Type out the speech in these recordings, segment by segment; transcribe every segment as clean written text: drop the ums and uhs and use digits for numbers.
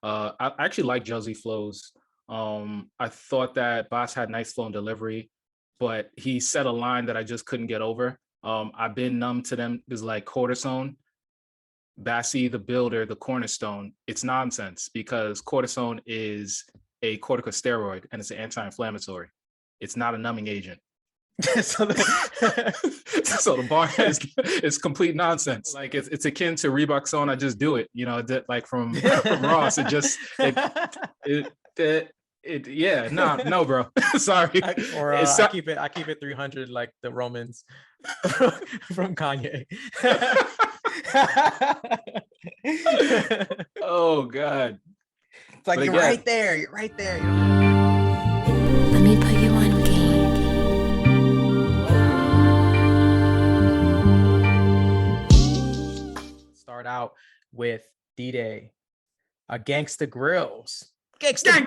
I actually like Josie flows. I thought that Boss had nice flow and delivery, but he said a line that I just couldn't get over. I've been numb to them is like cortisone. Bassi the builder, the cornerstone. It's nonsense because cortisone is a corticosteroid and it's an anti-inflammatory. It's not a numbing agent. So the bar is complete nonsense. Like it's akin to Reeboxone. I just do it, you know, like from Ross. It just yeah, no, bro. Sorry. I keep it 300 like the Romans from Kanye. Oh God. It's like you're right there. You're right there. Let me put you on game. Start out with D-Day, a Gangsta Grillz. Gangsta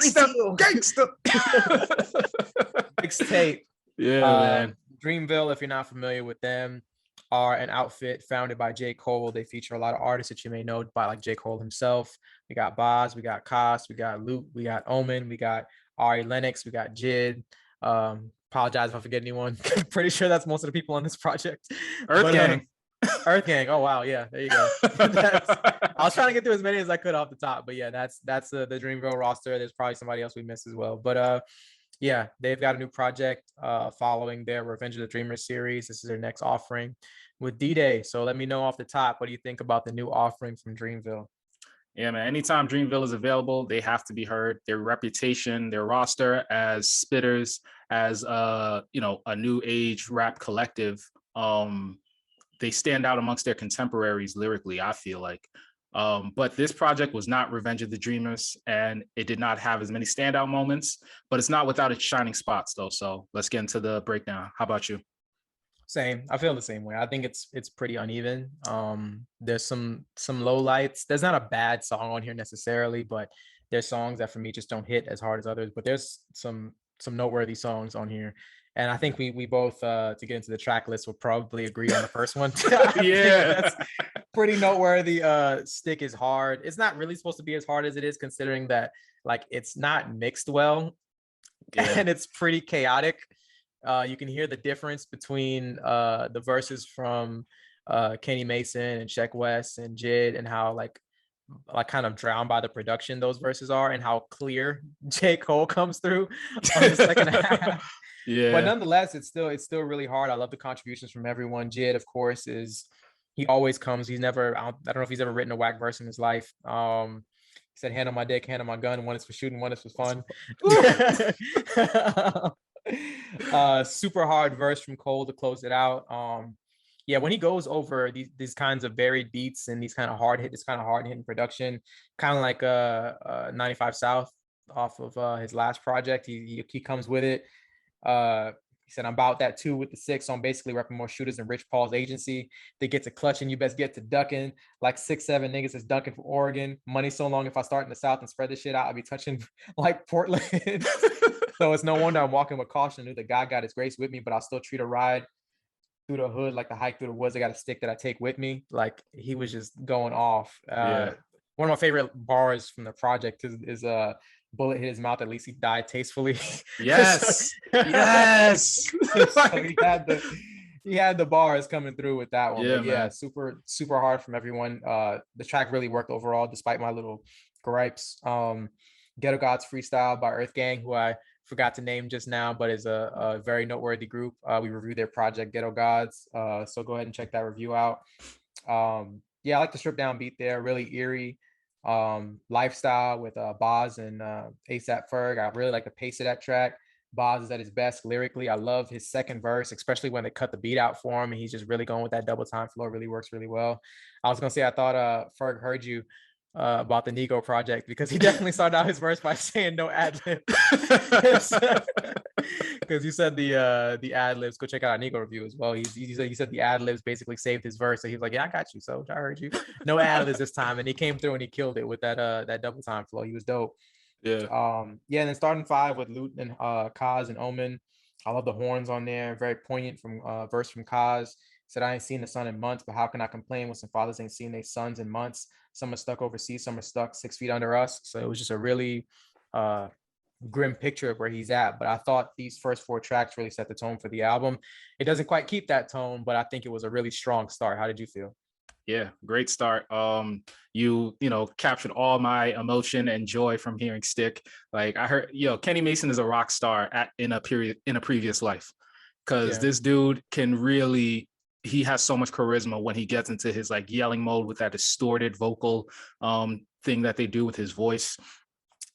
Mixtape. Yeah, man. Dreamville, if you're not familiar with them, are an outfit founded by J. Cole. They feature a lot of artists that you may know by like J. Cole himself. We got Cozz, we got Cozz, we got Lute, we got Omen, we got Ari Lennox, we got J.I.D. Apologize if I forget anyone. Pretty sure that's most of the people on this project. EARTHGANG. EARTHGANG. Oh wow, yeah, there you go. I was trying to get through as many as I could off the top, but yeah, that's the Dreamville roster. There's probably somebody else we missed as well, but yeah, they've got a new project following their Revenge of the Dreamers series. This is their next offering with D-Day. So let me know off the top, what do you think about the new offering from Dreamville? Yeah, man. Anytime Dreamville is available, they have to be heard. Their reputation, their roster as spitters, as you know, a new age rap collective. They stand out amongst their contemporaries lyrically, I feel like. But this project was not Revenge of the Dreamers, and it did not have as many standout moments, but it's not without its shining spots though. So let's get into the breakdown. How about you? Same. I feel the same way. I think it's pretty uneven. There's some low lights. There's not a bad song on here necessarily, but there's songs that for me just don't hit as hard as others. But there's some noteworthy songs on here. And I think we both, to get into the track list, will probably agree on the first one. Yeah, that's pretty noteworthy. Stick is hard. It's not really supposed to be as hard as it is, considering that like it's not mixed well, and it's pretty chaotic. You can hear the difference between the verses from Kenny Mason and Sheck Wes and J.I.D, and how like kind of drowned by the production those verses are, and how clear J. Cole comes through on the second half. Yeah, but nonetheless, it's still really hard. I love the contributions from everyone. J.I.D, of course, he always comes. He's never, I don't know if he's ever written a whack verse in his life. He said, hand on my dick, hand on my gun. One is for shooting, one is for fun. Super hard verse from Cole to close it out. Yeah, when he goes over these kinds of varied beats and this kind of hard hitting production, kind of like 95 South off of his last project, he comes with it. He said, I'm about that too with the 6. So I'm basically repping more shooters than Rich Paul's agency. They get to clutching, you best get to ducking. Like 6, 7 niggas is dunking from Oregon. Money so long, if I start in the South and spread this shit out, I'll be touching like Portland. So it's no wonder I'm walking with caution. Knew the guy got his grace with me, but I'll still treat a ride through the hood like the hike through the woods. I got a stick that I take with me. Like he was just going off. Yeah. One of my favorite bars from the project is bullet hit his mouth, at least he died tastefully. Yes. Yes. So he had the bars coming through with that one. Yeah, yeah, super hard from everyone. The track really worked overall, despite my little gripes. Ghetto Gods freestyle by EARTHGANG, who I forgot to name just now, but is a very noteworthy group. We reviewed their project Ghetto Gods, so go ahead and check that review out. Yeah, I like the stripped down beat there, really eerie. Lifestyle with Boz and ASAP Ferg. I really like the pace of that track. Boz is at his best lyrically. I love his second verse, especially when they cut the beat out for him and he's just really going with that double time flow. Really works really well. I was gonna say I thought Ferg heard you about the Nego project, because he definitely started out his verse by saying no ad lib. Because you said the ad libs. Go check out our Nego review as well. He said the ad libs basically saved his verse. So he was like, yeah, I got you. So I heard you. No ad libs this time, and he came through and he killed it with that double time flow. He was dope. Yeah. Yeah, and then starting 5 with Lute and Cozz and Omen. I love the horns on there. Very poignant from verse from Cozz. Said, I ain't seen the sun in months, but how can I complain when some fathers ain't seen their sons in months? Some are stuck overseas, some are stuck 6 feet under us. So it was just a really grim picture of where he's at. But I thought these first 4 tracks really set the tone for the album. It doesn't quite keep that tone, but I think it was a really strong start. How did you feel? Yeah, great start. You know, captured all my emotion and joy from hearing Stick. Like I heard, Kenny Mason is a rock star in a previous life, because this dude can really, he has so much charisma when he gets into his like yelling mode with that distorted vocal thing that they do with his voice.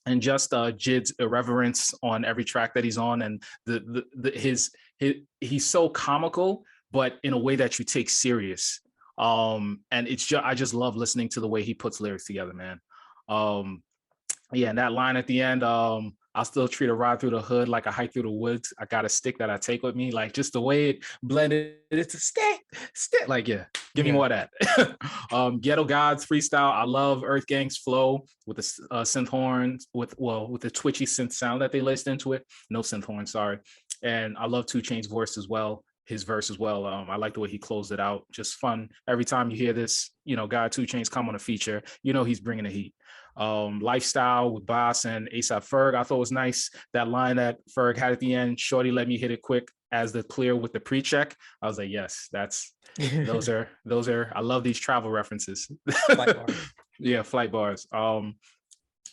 And just Jid's irreverence on every track that he's on, and his he's so comical, but in a way that you take serious. And it's just, I just love listening to the way he puts lyrics together, man. Yeah, and that line at the end, I'll still treat a ride through the hood like a hike through the woods. I got a stick that I take with me. Like just the way it blended, it's a stick. Like, yeah, give me more of that. Ghetto Gods freestyle. I love EARTHGANG's flow with the synth horns, with the twitchy synth sound that they laced into it. No synth horn, sorry. And I love 2 Chainz's voice as well. His verse as well. I like the way he closed it out. Just fun. Every time you hear this, guy 2 Chainz come on a feature, he's bringing the heat. Lifestyle with Boss and ASAP Ferg, I thought was nice. That line that Ferg had at the end, shorty let me hit it quick as the clear with the pre-check. I was like, yes, those are I love these travel references. Flight bars. Yeah, flight bars. And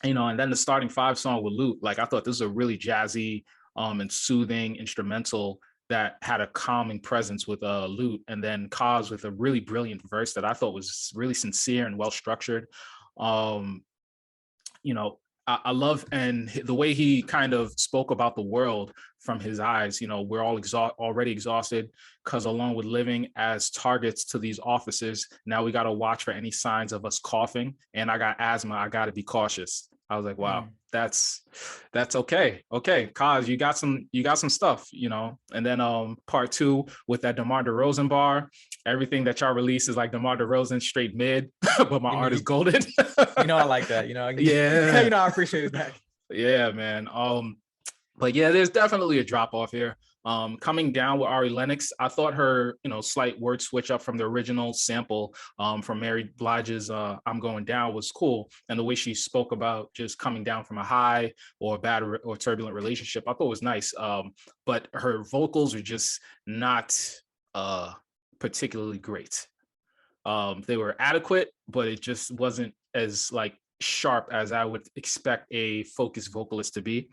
then the starting 5 song with Lute, like I thought this was a really jazzy and soothing instrumental that had a calming presence with Lute, and then Cozz with a really brilliant verse that I thought was really sincere and well structured. I love, and the way he kind of spoke about the world from his eyes. We're all already exhausted, because along with living as targets to these officers, now we got to watch for any signs of us coughing, and I got asthma, I got to be cautious. I was like, wow, that's okay. Cozz, you got some stuff, And then part 2 with that DeMar DeRozan bar, everything that y'all release is like DeMar DeRozan straight mid, but my art is golden. I like that. Yeah. I appreciate that. Yeah, man. But yeah, there's definitely a drop off here. Coming Down with Ari Lennox, I thought her, slight word switch up from the original sample from Mary Blige's I'm Going Down was cool. And the way she spoke about just coming down from a high or a bad or turbulent relationship, I thought was nice. But her vocals are just not particularly great. They were adequate, but it just wasn't as like sharp as I would expect a focused vocalist to be.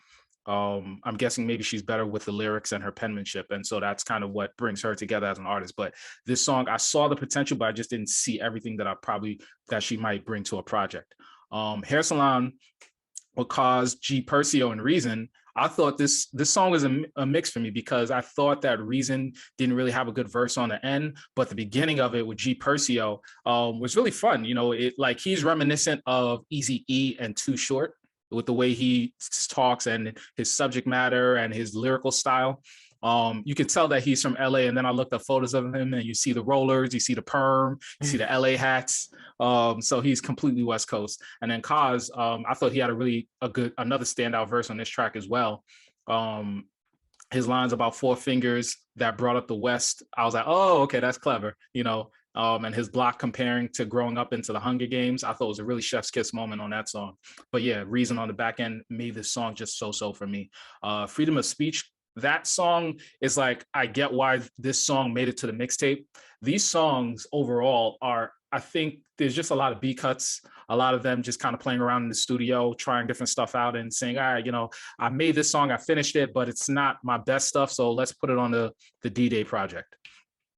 I'm guessing maybe she's better with the lyrics and her penmanship, and so that's kind of what brings her together as an artist. But this song, I saw the potential, but I just didn't see everything that she might bring to a project. Hair Salon with Cozz, G Percio, and Reason. I thought this song was a mix for me, because I thought that Reason didn't really have a good verse on the end, but the beginning of it with G Percio was really fun. It like he's reminiscent of Eazy-E and Too Short, with the way he talks and his subject matter and his lyrical style. You can tell that he's from LA, and then I looked up photos of him, and you see the rollers, you see the perm, you see the LA hats. So he's completely West Coast. And then Cozz, I thought he had another standout verse on this track as well. His lines about 4 fingers that brought up the West, I was like, oh, okay, that's clever, and his block comparing to growing up into the Hunger Games, I thought was a really chef's kiss moment on that song. But yeah, Reason on the back end made this song just so for me. Freedom of Speech, that song is like, I get why this song made it to the mixtape. These songs overall are, I think there's just a lot of B cuts, a lot of them just kind of playing around in the studio, trying different stuff out and saying, all right, I made this song, I finished it, but it's not my best stuff, so let's put it on the D-Day project.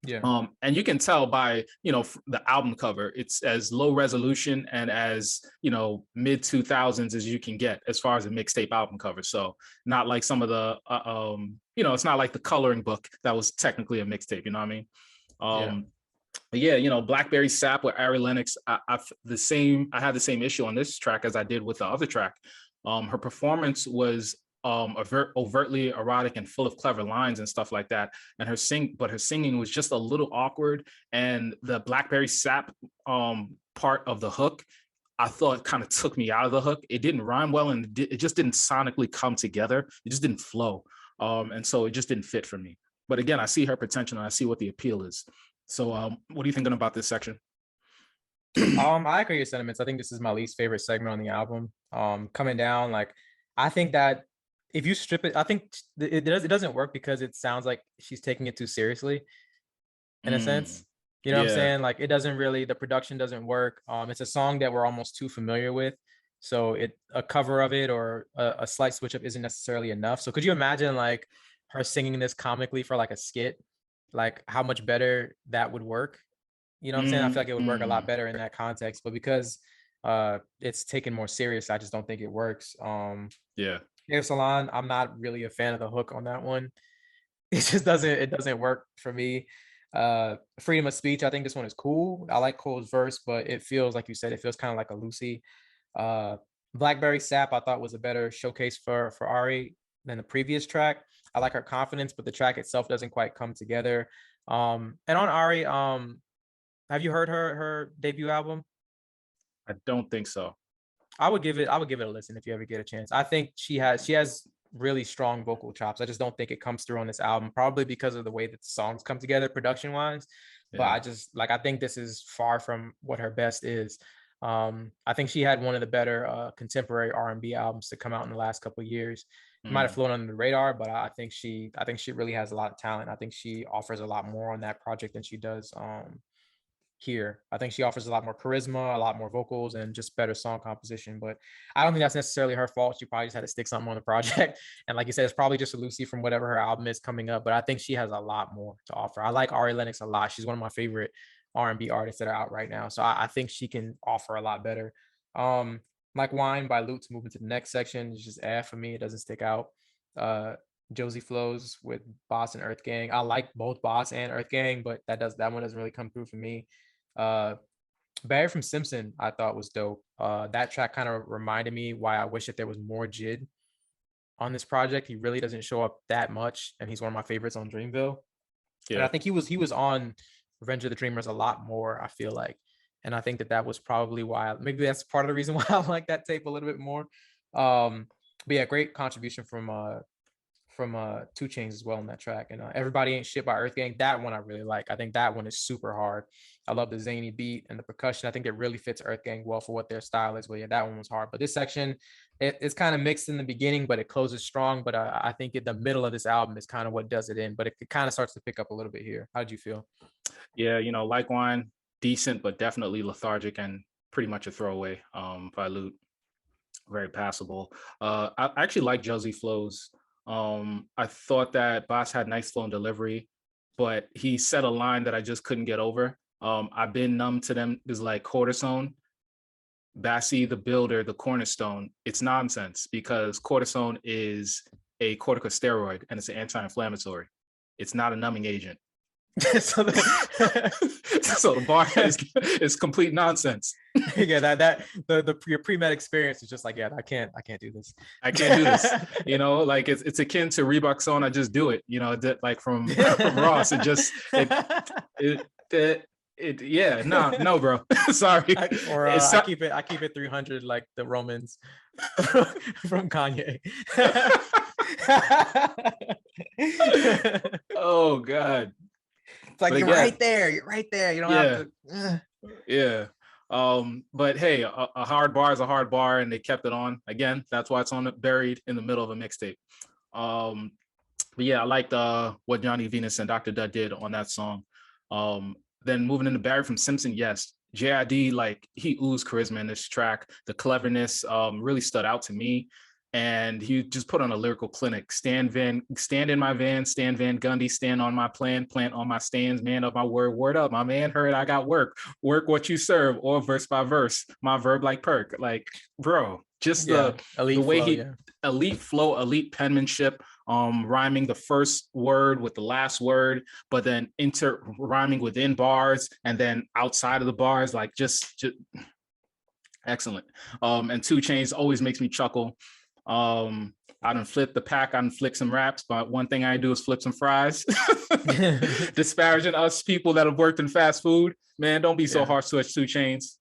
Yeah. And you can tell by, the album cover, it's as low resolution and as, mid 2000s as you can get as far as a mixtape album cover. So not like some of the, it's not like the coloring book that was technically a mixtape, you know what I mean? But yeah, Blackberry Sap with Ari Lennox, I had the same issue on this track as I did with the other track. Her performance was overtly erotic and full of clever lines and stuff like that, and her singing was just a little awkward, and the Blackberry Sap part of the hook, I thought kind of took me out of the hook. It didn't rhyme well, and it just didn't sonically come together. It just didn't flow, and so it just didn't fit for me. But again, I see her potential and I see what the appeal is. So what are you thinking about this section? I agree with your sentiments. I think this is my least favorite segment on the album. Coming down, like I think that if you strip it, I think it doesn't work because it sounds like she's taking it too seriously in a Mm, sense. You know what I'm yeah. saying? Like it doesn't really, the production doesn't work. It's a song that we're almost too familiar with. So a cover of it or a slight switch up isn't necessarily enough. So could you imagine like her singing this comically for like a skit? Like how much better that would work? You know what I'm saying? I feel like it would work a lot Mm, better in that context, but because it's taken more serious, I just don't think it works. yeah. Air Salon, I'm not really a fan of the hook on that one. It doesn't work for me. Freedom of speech, I think this one is cool. I like Cole's verse, but it feels like you said, it feels kind of like a Lucy. Uh Blackberry Sap, I thought was a better showcase for Ari than the previous track. I like her confidence, but the track itself doesn't quite come together. And on Ari, have you heard her debut album? I don't think so. I would give it a listen if you ever get a chance. I think she has really strong vocal chops. I just don't think it comes through on this album, probably because of the way that the songs come together production wise. But Yeah. I think this is far from what her best is. I think she had one of the better contemporary R&B albums to come out in the last couple of years. It might have Mm, flown under the radar, but I think she really has a lot of talent. I think she offers a lot more on that project than she does here. I think she offers a lot more charisma, a lot more vocals, and just better song composition. But I don't think that's necessarily her fault. She probably just had to stick something on the project. And like you said, it's probably just a Lucy from whatever her album is coming up. But I think she has a lot more to offer. I like Ari Lennox a lot. She's one of my favorite R&B artists that are out right now. So I think she can offer a lot better. Like Wine by Lute, to move into the next section, is just for me. It doesn't stick out. Uh Josie Flows with Boss and Earth Gang. I like both Boss and Earth Gang, but that one doesn't really come through for me. uh Barry from Simpson, I thought was dope. That track kind of reminded me why I wish that there was more Jid on this project. He really doesn't show up that much, and he's one of my favorites on Dreamville. And I yeah. think he was on Revenge of the Dreamers a lot more, I feel like. And I think that was probably why, maybe that's part of the reason why I like that tape a little bit more. But yeah, great contribution from 2 Chainz as well in that track. And Everybody Ain't Shit by Earth Gang, that one I really like. I think that one is super hard. I love the zany beat and the percussion. I think it really fits Earth Gang well for what their style is. But yeah, that one was hard. But this section, it's kind of mixed in the beginning, but it closes strong. But I think in the middle of this album is kind of what does it in. But it kind of starts to pick up a little bit here. How did you feel? Yeah, like Wine, decent, but definitely lethargic and pretty much a throwaway by Lute. Very passable. I actually like Josie Flows. I thought that Boss had nice flow and delivery, but he said a line that I just couldn't get over. I've been numb to them is like cortisone. Bassie the builder, the cornerstone. It's nonsense because cortisone is a corticosteroid and it's an anti-inflammatory. It's not a numbing agent. So So the bar is complete nonsense. yeah, that your pre-med experience is just like, yeah, I can't do this. I can't do this. Like it's akin to Reeboxone. I just do it. Like from Ross. Yeah, no, bro. Sorry. I keep it 300 like the Romans from Kanye. Oh God. It's like, you're right there. You don't have to. Yeah. But hey, a hard bar is a hard bar, and they kept it on. Again, that's why it's buried in the middle of a mixtape. But yeah, I liked what Johnny Venus and Dr. Dud did on that song. Then moving into Barry from Simpson, yes. J.I.D, like he oozed charisma in this track. The cleverness really stood out to me. And he just put on a lyrical clinic. Stand in my van, stand Van Gundy, stand on my plant on my stands, man of my word up. My man heard I got work what you serve, or verse by verse, my verb like perk. Like, bro, just the way he elite flow, elite penmanship, rhyming the first word with the last word, but then rhyming within bars and then outside of the bars, like just excellent. And 2 Chainz always makes me chuckle. I done flip the pack, I done flick some raps, but one thing I do is flip some fries. Disparaging us people that have worked in fast food, man, don't be so harsh to us, 2 Chainz,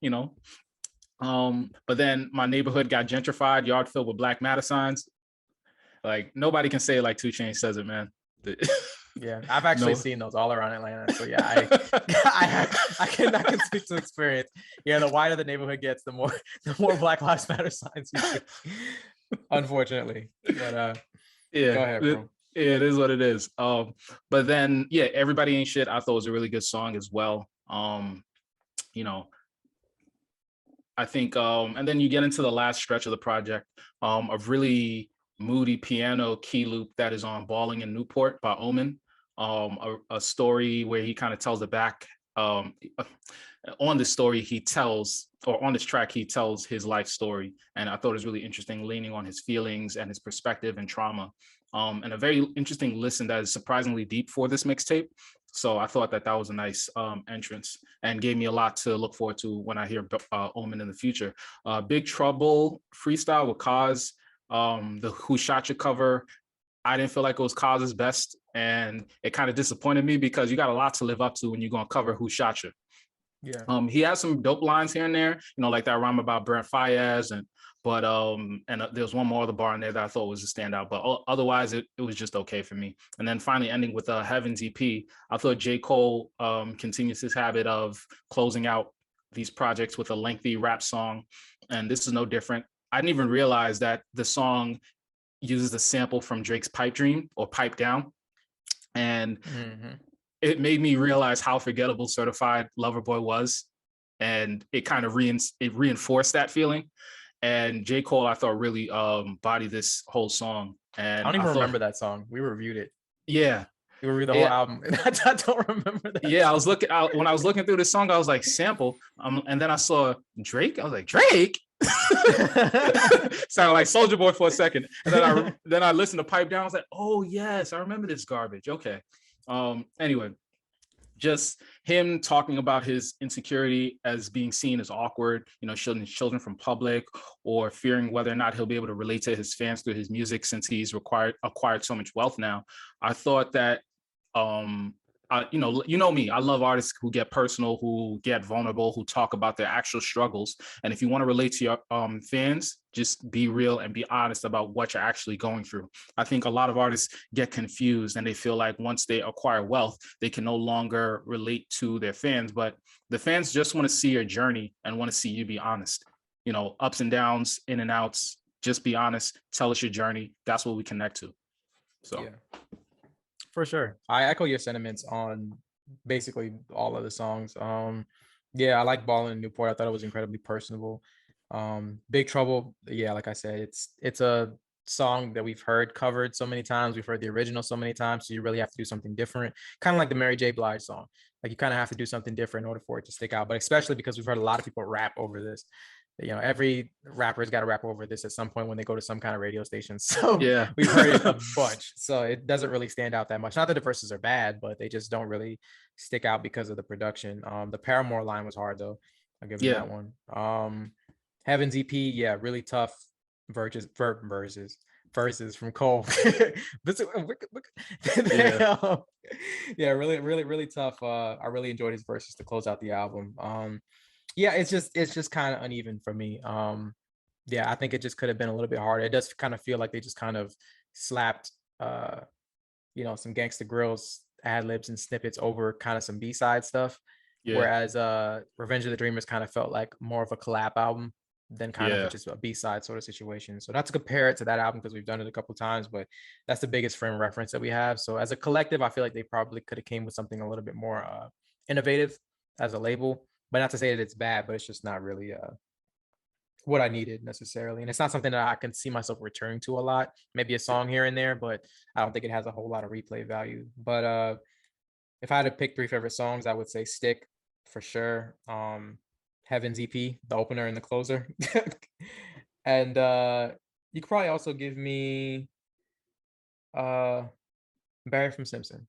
But then my neighborhood got gentrified, yard filled with Black Matter signs. Like nobody can say it like 2 Chainz says it, man. Yeah, I've actually No. seen those all around Atlanta. So yeah, I can speak to experience. Yeah, the wider the neighborhood gets, the more Black Lives Matter signs you see. Unfortunately, but Yeah, go ahead, bro. it is what it is. But then yeah, Everybody Ain't Shit, I thought was a really good song as well. You know, I think and then you get into the last stretch of the project, a really moody piano key loop that is on Balling in Newport by Omen. A story where he kind of tells the back on this story he tells, or on this track he tells his life story, and I thought it was really interesting, leaning on his feelings and his perspective and trauma, and a very interesting listen that is surprisingly deep for this mixtape. So I thought that that was a nice entrance and gave me a lot to look forward to when I hear Omen in the future. Big Trouble freestyle with Cozz, the Who Shot You cover, I didn't feel like it was Cozz's best, and it kind of disappointed me because you got a lot to live up to when you're gonna cover Who Shot You. Yeah. He has some dope lines here and there, you know, like that rhyme about Brent Fayez, there's one more other bar in there that I thought was a standout, but otherwise it was just okay for me. And then finally ending with Heaven's EP, I thought J. Cole continues his habit of closing out these projects with a lengthy rap song, and this is no different. I didn't even realize that the song uses a sample from Drake's Pipe Dream or Pipe Down, and it made me realize how forgettable Certified Lover Boy was, and it kind of reinforced that feeling. And J. Cole, I thought, really bodied this whole song. And I don't even remember that song. We reviewed it. Yeah, we reviewed the whole album. I don't remember that. Yeah, when I was looking through this song, I was like, sample, and then I saw Drake. I was like, Drake. Sounded like Soulja Boy for a second, and then I listened to Pipe Down. I was like, oh yes, I remember this garbage. Okay. Anyway, just him talking about his insecurity as being seen as awkward, you know, shielding children from public, or fearing whether or not he'll be able to relate to his fans through his music since he's acquired so much wealth now. I thought that you know me, I love artists who get personal, who get vulnerable, who talk about their actual struggles. And if you want to relate to your fans, just be real and be honest about what you're actually going through. I think a lot of artists get confused and they feel like once they acquire wealth, they can no longer relate to their fans, but the fans just want to see your journey and want to see you be honest. You know, ups and downs, in and outs, just be honest, tell us your journey. That's what we connect to. So yeah. For sure. I echo your sentiments on basically all of the songs. Yeah, I like Ballin' in Newport. I thought it was incredibly personable. Big Trouble, yeah, like I said, it's a song that we've heard covered so many times. We've heard the original so many times, so you really have to do something different. Kind of like the Mary J. Blige song. Like you kind of have to do something different in order for it to stick out, but especially because we've heard a lot of people rap over this. You know, every rapper's got to rap over this at some point when they go to some kind of radio station. So yeah, we've heard it a bunch. So it doesn't really stand out that much. Not that the verses are bad, but they just don't really stick out because of the production. The Paramore line was hard though. I'll give you that one. Heaven's EP, yeah, really tough verses from Cole. Yeah, really tough. I really enjoyed his verses to close out the album. Yeah, it's just kind of uneven for me. Yeah, I think it just could have been a little bit harder. It does kind of feel like they just kind of slapped you know, some Gangsta Grillz ad libs and snippets over kind of some B-side stuff. Yeah. Whereas Revenge of the Dreamers kind of felt like more of a collab album than kind of just a B-side sort of situation. So not to compare it to that album because we've done it a couple of times, but that's the biggest frame reference that we have. So as a collective, I feel like they probably could have came with something a little bit more innovative as a label. But not to say that it's bad, but it's just not really what I needed necessarily. And it's not something that I can see myself returning to a lot. Maybe a song here and there, but I don't think it has a whole lot of replay value. But if I had to pick 3 favorite songs, I would say Stick for sure. Heaven's EP, the opener and the closer. And you could probably also give me Barry from Simpson.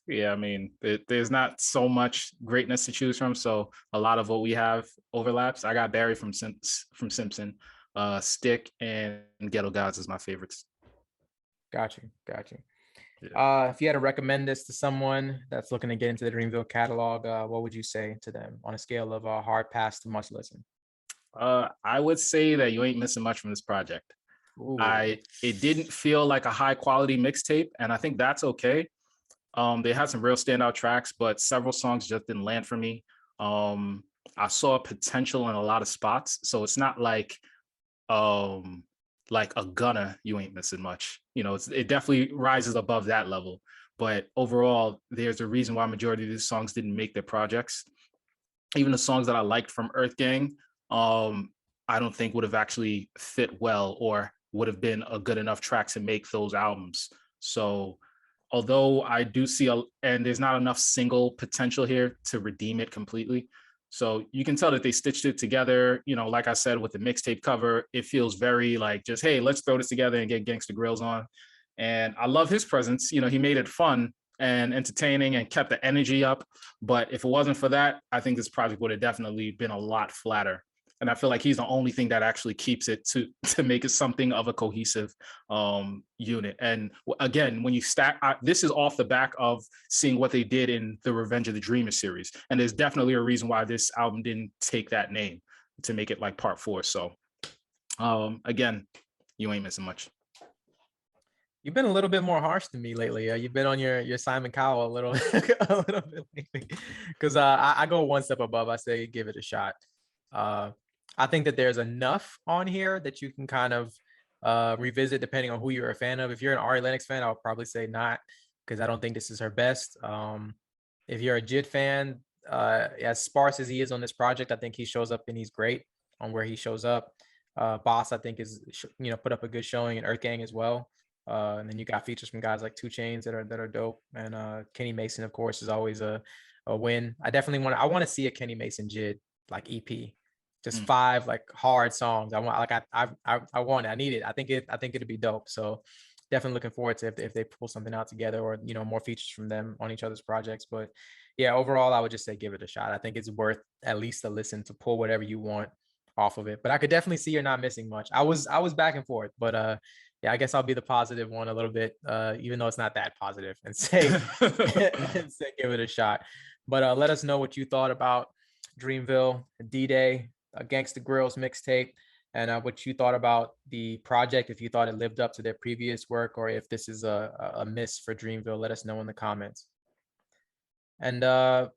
Yeah, I mean, there's not so much greatness to choose from, so a lot of what we have overlaps. I got Barry from Simpson, Stick, and Ghetto Gods as my favorites. Got you. Yeah. If you had to recommend this to someone that's looking to get into the Dreamville catalog, what would you say to them on a scale of hard pass to must listen? I would say that you ain't missing much from this project. It didn't feel like a high quality mixtape, and I think that's okay. They had some real standout tracks, but several songs just didn't land for me. I saw potential in a lot of spots, so it's not like a Gunna, you ain't missing much. You know, it definitely rises above that level. But overall, there's a reason why majority of these songs didn't make their projects. Even the songs that I liked from EARTHGANG, I don't think would have actually fit well or would have been a good enough track to make those albums. So although I do see and there's not enough single potential here to redeem it completely. So you can tell that they stitched it together, you know, like I said, with the mixtape cover, it feels very like just, hey, let's throw this together and get Gangsta Grillz on. And I love his presence. You know, he made it fun and entertaining and kept the energy up. But if it wasn't for that, I think this project would have definitely been a lot flatter. And I feel like he's the only thing that actually keeps it to make it something of a cohesive unit. And again, when you stack, this is off the back of seeing what they did in the Revenge of the Dreamers series. And there's definitely a reason why this album didn't take that name to make it like part 4. So again, you ain't missing much. You've been a little bit more harsh than me lately. You've been on your Simon Cowell a little, a little bit lately. Because I go one step above. I say give it a shot. I think that there's enough on here that you can kind of revisit depending on who you're a fan of. If you're an Ari Lennox fan, I'll probably say not, because I don't think this is her best. If you're a J.I.D fan, as sparse as he is on this project, I think he shows up and he's great on where he shows up. Boss, I think, is, you know, put up a good showing in EARTHGANG as well. And then you got features from guys like 2 Chainz that are dope, and Kenny Mason, of course, is always a win. I definitely want to see a Kenny Mason J.I.D like EP, just 5 like hard songs. I want, like, I want it. I need it. I think it'd be dope. So definitely looking forward to if they pull something out together, or, you know, more features from them on each other's projects. But yeah, overall, I would just say give it a shot. I think it's worth at least a listen to pull whatever you want off of it. But I could definitely see you're not missing much. I was back and forth, but yeah, I guess I'll be the positive one a little bit, even though it's not that positive, and say, and say give it a shot. But let us know what you thought about Dreamville, D-Day, Gangsta Grillz Mixtape, and what you thought about the project, if you thought it lived up to their previous work, or if this is a miss for Dreamville. Let us know in the comments. And